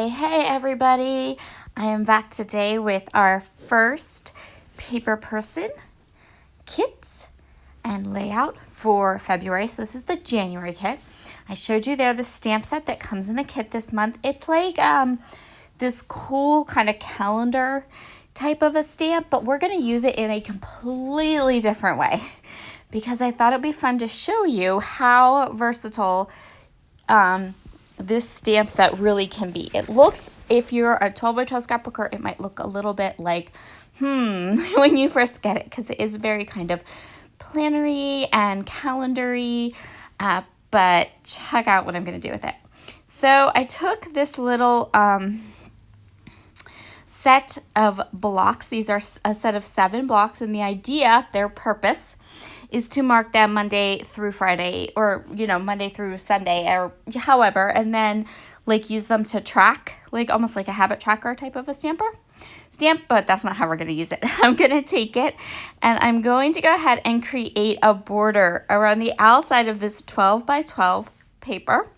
Hey everybody, I am back today with our first paper person kits and layout for February. So this is the January kit. I showed you there the stamp set that comes in the kit this month. It's like this cool kind of calendar type of a stamp, but we're going to use it in a completely different way because I thought it'd be fun to show you how versatile this stamp set really can be. It looks, if you're a 12 by 12 scrapbooker, it might look a little bit like, when you first get it, because it is very kind of plannery and calendary, but check out what I'm going to do with it. So I took this little set of blocks. These are a set of 7 blocks, and the idea, their purpose, is to mark them Monday through Friday, or, Monday through Sunday, or however, and then like use them to track, like almost like a habit tracker type of a stamp, but that's not how we're going to use it. I'm going to take it and I'm going to go ahead and create a border around the outside of this 12 by 12 paper.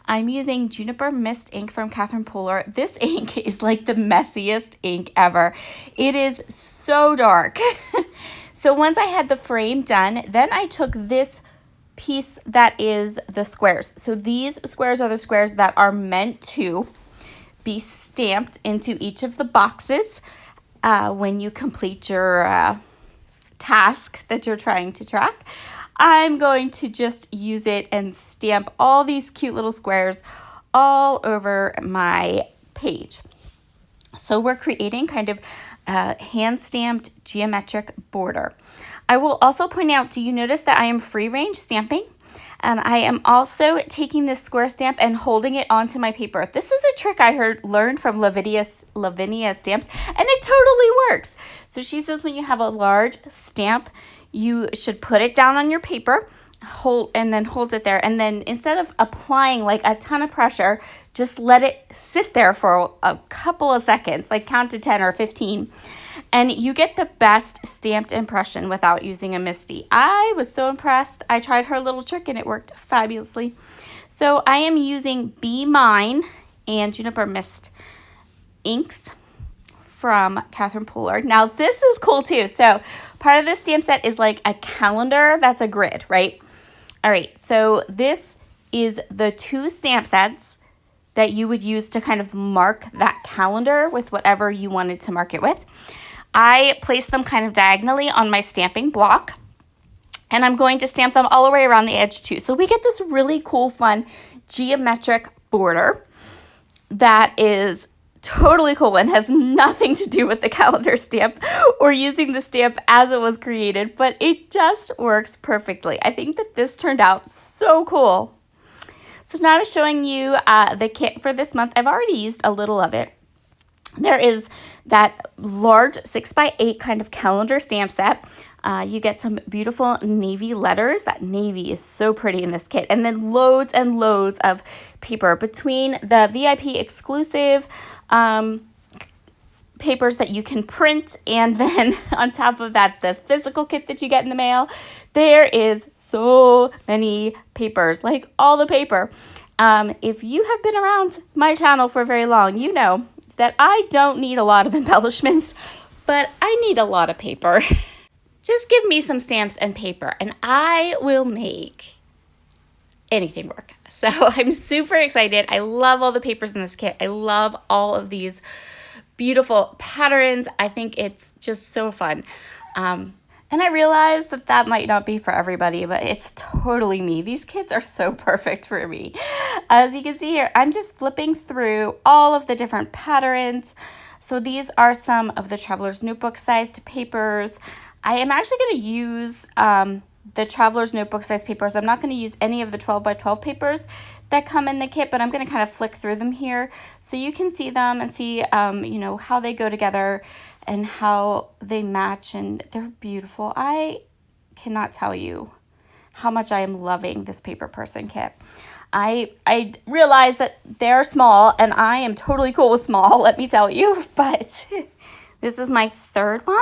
I'm using Juniper Mist ink from Catherine Pooler. This ink is like the messiest ink ever. It is so dark. So once I had the frame done, then I took this piece that is the squares. So these squares are the squares that are meant to be stamped into each of the boxes when you complete your task that you're trying to track. I'm going to just use it and stamp all these cute little squares all over my page. So we're creating kind of a hand-stamped geometric border. I will also point out, do you notice that I am free range stamping? And I am also taking this square stamp and holding it onto my paper. This is a trick I learned from Lavinia Stamps, and it totally works. So she says when you have a large stamp, you should put it down on your paper, hold it there, and then instead of applying like a ton of pressure, just let it sit there for a couple of seconds, like count to 10 or 15, and you get the best stamped impression without using a MISTI. I was so impressed. I tried her little trick and it worked fabulously. So I am using Be Mine and Juniper Mist inks from Catherine Pooler. Now this is cool too. So part of this stamp set is like a calendar that's a grid, right? All right, so this is the 2 stamp sets that you would use to kind of mark that calendar with whatever you wanted to mark it with. I placed them kind of diagonally on my stamping block, and I'm going to stamp them all the way around the edge too. So we get this really cool, fun geometric border that is totally cool and has nothing to do with the calendar stamp or using the stamp as it was created, but it just works perfectly. I think that this turned out so cool. So now I'm showing you the kit for this month. I've already used a little of it. There is that large 6x8 kind of calendar stamp set. You get some beautiful navy letters. That navy is so pretty in this kit. And then loads and loads of paper between the VIP exclusive papers that you can print, and then on top of that, the physical kit that you get in the mail. There is so many papers, like all the paper. If you have been around my channel for very long, you know that I don't need a lot of embellishments, but I need a lot of paper. Just give me some stamps and paper and I will make anything work. So I'm super excited. I love all the papers in this kit. I love all of these beautiful patterns. I think it's just so fun. And I realize that that might not be for everybody, but it's totally me. These kits are so perfect for me. As you can see here, I'm just flipping through all of the different patterns. So these are some of the Traveler's Notebook sized papers. I am actually going to use the Traveler's Notebook size papers. I'm not going to use any of the 12 by 12 papers that come in the kit, but I'm going to kind of flick through them here so you can see them and see, how they go together and how they match, and they're beautiful. I cannot tell you how much I am loving this paper person kit. I realize that they're small, and I am totally cool with small, let me tell you, but this is my 3rd one,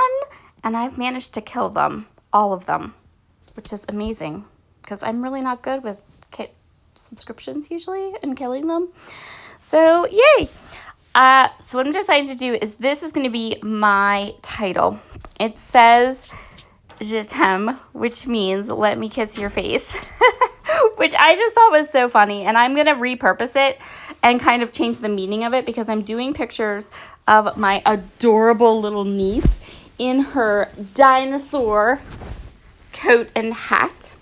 and I've managed to kill them, all of them, which is amazing because I'm really not good with kit subscriptions usually and killing them. So yay. So what I'm deciding to do is this is going to be my title. It says Je t'aime, which means let me kiss your face, which I just thought was so funny. And I'm going to repurpose it and kind of change the meaning of it because I'm doing pictures of my adorable little niece in her dinosaur coat and hat.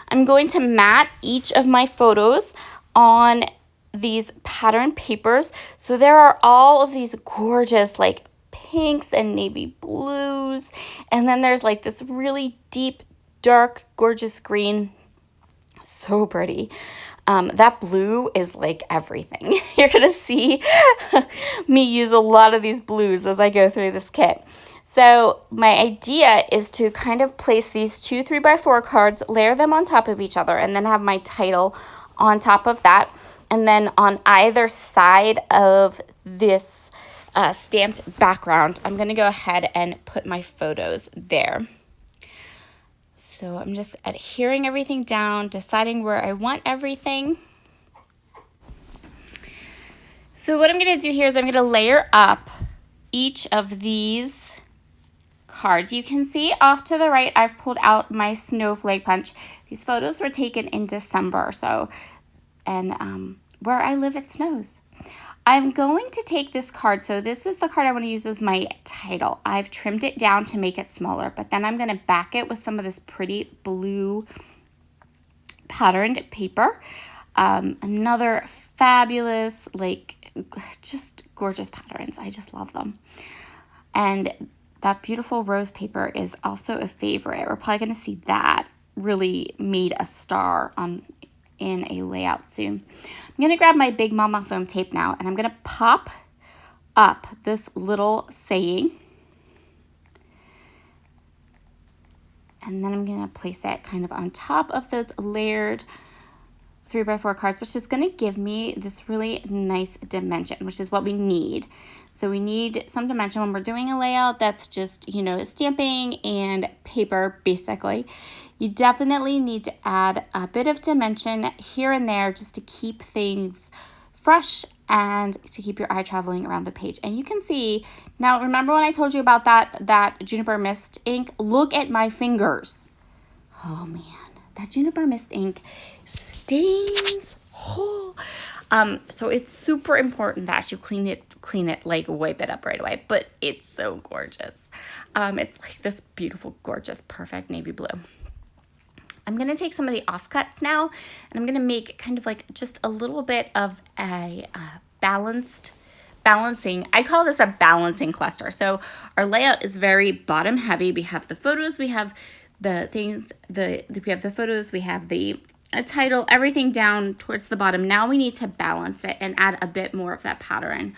I'm going to mat each of my photos on these pattern papers. So there are all of these gorgeous like pinks and navy blues. And then there's like this really deep, dark, gorgeous green. So pretty. That blue is like everything. You're going to see me use a lot of these blues as I go through this kit. So my idea is to kind of place these 2 3x4 cards, layer them on top of each other, and then have my title on top of that. And then on either side of this stamped background, I'm going to go ahead and put my photos there. So I'm just adhering everything down, deciding where I want everything. So what I'm going to do here is I'm going to layer up each of these cards. You can see off to the right, I've pulled out my snowflake punch. These photos were taken in December, and where I live, it snows. I'm going to take this card. So this is the card I want to use as my title. I've trimmed it down to make it smaller, but then I'm going to back it with some of this pretty blue patterned paper. Another fabulous, like just gorgeous patterns. I just love them. And that beautiful rose paper is also a favorite. We're probably going to see that really made a star in a layout soon. I'm going to grab my Big Mama foam tape now, and I'm going to pop up this little saying. And then I'm going to place it kind of on top of those layered 3x4 cards, which is going to give me this really nice dimension, which is what we need. So we need some dimension when we're doing a layout that's just, you know, stamping and paper, basically. You definitely need to add a bit of dimension here and there just to keep things fresh and to keep your eye traveling around the page. And you can see, now remember when I told you about that Juniper Mist ink? Look at my fingers. Oh man, that Juniper Mist ink stains. Oh. So it's super important that you clean it, like wipe it up right away, but it's so gorgeous. It's like this beautiful, gorgeous, perfect navy blue. I'm going to take some of the offcuts now, and I'm going to make kind of like just a little bit of a balancing. I call this a balancing cluster. So our layout is very bottom heavy. We have the photos, we have the things, we have the photos, we have the title, everything down towards the bottom. Now we need to balance it and add a bit more of that pattern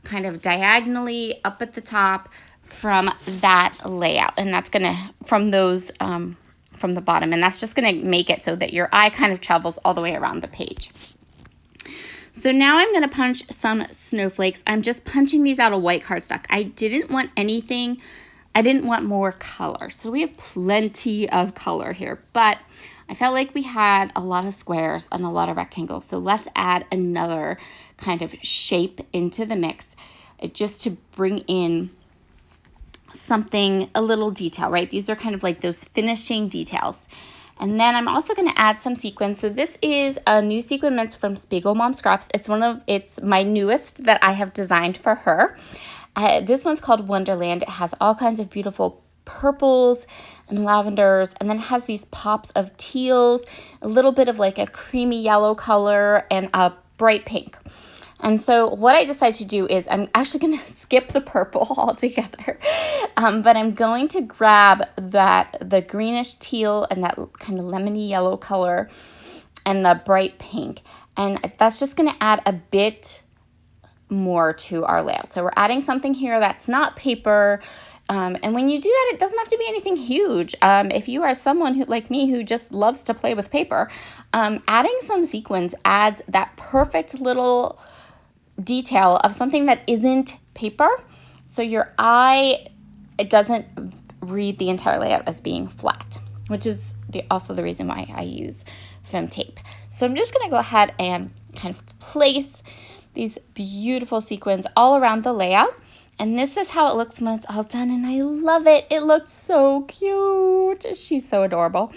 kind of diagonally up at the top from that layout. And that's going to, from those, from the bottom, and that's just going to make it so that your eye kind of travels all the way around the page. So now I'm going to punch some snowflakes. I'm just punching these out of white cardstock. I didn't want more color. So we have plenty of color here, but I felt like we had a lot of squares and a lot of rectangles. So let's add another kind of shape into the mix just to bring in something, a little detail, right? These are kind of like those finishing details. And then I'm also going to add some sequins. So this is a new sequin mint from Spiegel Mom Scraps. It's my newest that I have designed for her. This one's called Wonderland. It has all kinds of beautiful purples and lavenders, and then it has these pops of teals, a little bit of like a creamy yellow color, and a bright pink. And so what I decided to do is I'm actually going to skip the purple altogether, but I'm going to grab the greenish teal and that kind of lemony yellow color and the bright pink. And that's just going to add a bit more to our layout. So we're adding something here that's not paper. And when you do that, it doesn't have to be anything huge. If you are someone who, like me, who just loves to play with paper, adding some sequins adds that perfect little detail of something that isn't paper. So your eye, it doesn't read the entire layout as being flat, which is also the reason why I use foam tape. So I'm just going to go ahead and kind of place these beautiful sequins all around the layout. And this is how it looks when it's all done, and I love it. It looks so cute. She's so adorable.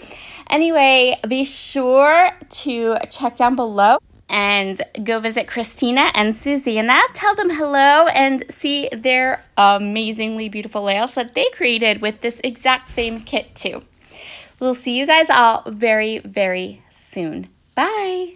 Anyway, be sure to check down below and go visit Christina and Susanna. Tell them hello and see their amazingly beautiful layouts that they created with this exact same kit too. We'll see you guys all very, very soon. Bye.